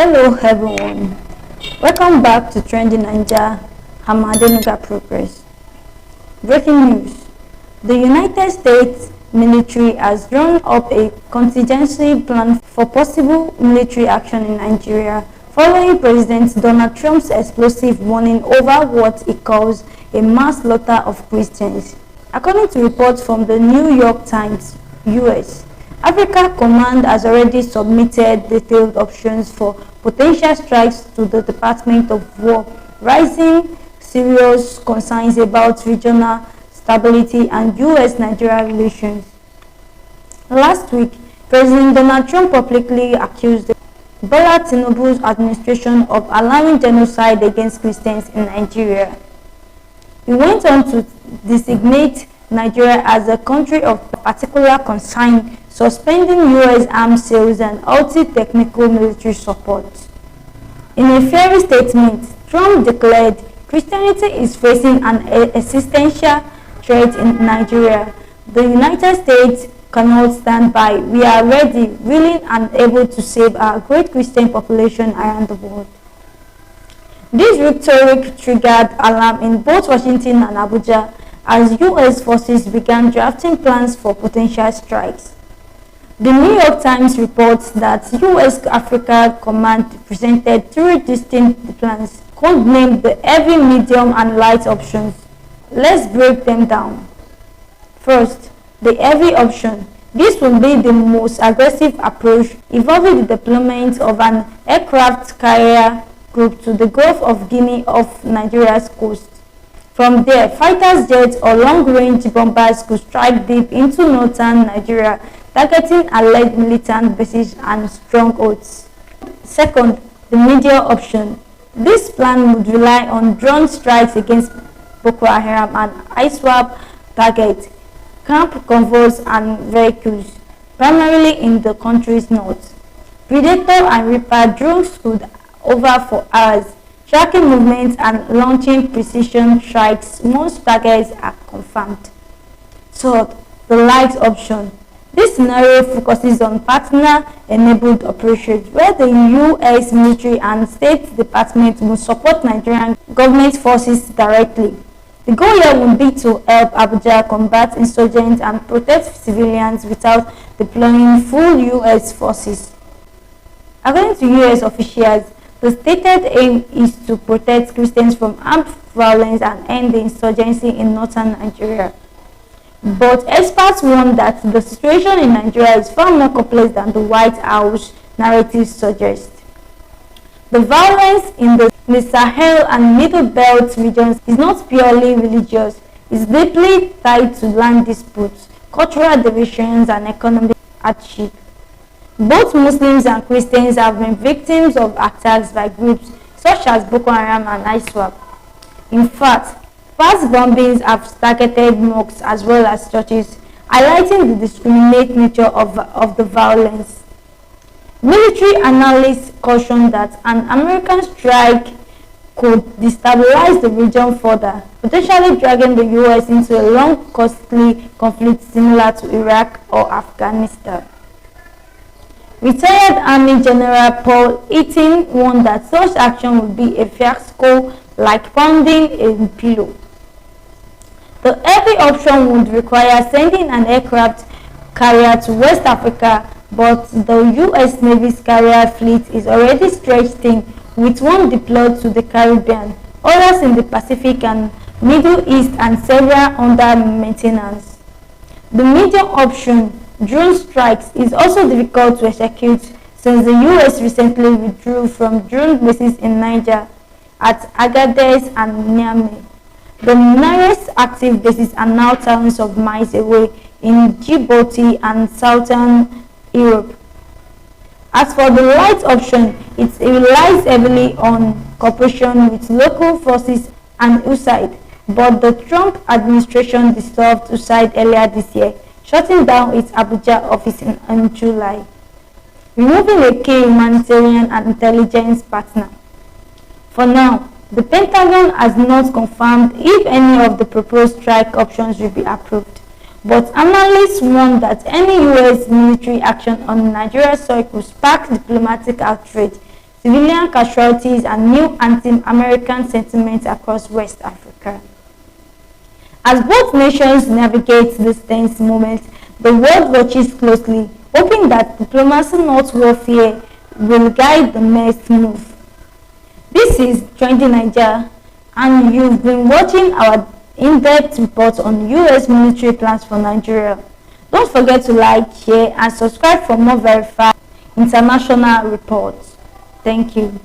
Hello everyone, welcome back to Trending Nigeria Hamadenuga Progress. Breaking news: the United States military has drawn up a contingency plan for possible military action in Nigeria following President Donald Trump's explosive warning over what he calls a mass slaughter of Christians. According to reports from the New York Times, US, Africa Command has already submitted detailed options for potential strikes to the Department of War, raising serious concerns about regional stability and US-Nigeria relations. Last week, President Donald Trump publicly accused Bola Tinubu's administration of allowing genocide against Christians in Nigeria. He went on to designate Nigeria as a country of particular concern, suspending US arms sales and halting technical military support. In a fiery statement, Trump declared Christianity is facing an existential threat in Nigeria. The United States cannot stand by. We are ready, willing and able to save our great Christian population around the world. This rhetoric triggered alarm in both Washington and Abuja as US forces began drafting plans for potential strikes. The New York Times reports that US Africa Command presented three distinct plans, codenamed the heavy, medium, and light options. Let's break them down. First, the heavy option. This will be the most aggressive approach, involving the deployment of an aircraft carrier group to the Gulf of Guinea off Nigeria's coast. From there, fighter jets or long-range bombers could strike deep into northern Nigeria, targeting alleged militant bases and strongholds. Second, the medium option. This plan would rely on drone strikes against Boko Haram and ISWAP targets, camp convoys and vehicles, primarily in the country's north. Predator and Reaper drones could hover for hours, tracking movements and launching precision strikes once targets are confirmed. Third, the light option. This scenario focuses on partner-enabled operations where the US military and State Department will support Nigerian government forces directly. The goal here will be to help Abuja combat insurgents and protect civilians without deploying full US forces. According to US officials, the stated aim is to protect Christians from armed violence and end the insurgency in northern Nigeria. But experts warn that the situation in Nigeria is far more complex than the White House narrative suggests. The violence in the Sahel and Middle Belt regions is not purely religious, it is deeply tied to land disputes, cultural divisions, and economic hardship. Both Muslims and Christians have been victims of attacks by groups such as Boko Haram and ISWAP. In fact, past bombings have targeted mosques as well as churches, highlighting the discriminate nature of the violence. Military analysts caution that an American strike could destabilize the region further, potentially dragging the US into a long, costly conflict similar to Iraq or Afghanistan. Retired Army General Paul Eaton warned that such action would be a fiasco like pounding a pillow. The heavy option would require sending an aircraft carrier to West Africa, but the US Navy's carrier fleet is already stretched thin, with one deployed to the Caribbean, others in the Pacific and Middle East, and several under maintenance. The medium option, drone strikes, is also difficult to execute since the US recently withdrew from drone bases in Niger, at Agadez and Niamey. The nearest active bases are now thousands of miles away in Djibouti and southern Europe. As for the light option, it relies heavily on cooperation with local forces and USAID, but the Trump administration dissolved USAID earlier this year, shutting down its Abuja office in July, removing a key humanitarian and intelligence partner. For now, the Pentagon has not confirmed if any of the proposed strike options will be approved, but analysts warn that any US military action on Nigeria's soil could spark diplomatic outrage, civilian casualties, and new anti-American sentiments across West Africa. As both nations navigate this tense moment, the world watches closely, hoping that diplomacy, not warfare, will guide the next move. This is Trending Nigeria, and you've been watching our in-depth report on U.S. military plans for Nigeria. Don't forget to like, share, and subscribe for more verified international reports. Thank you.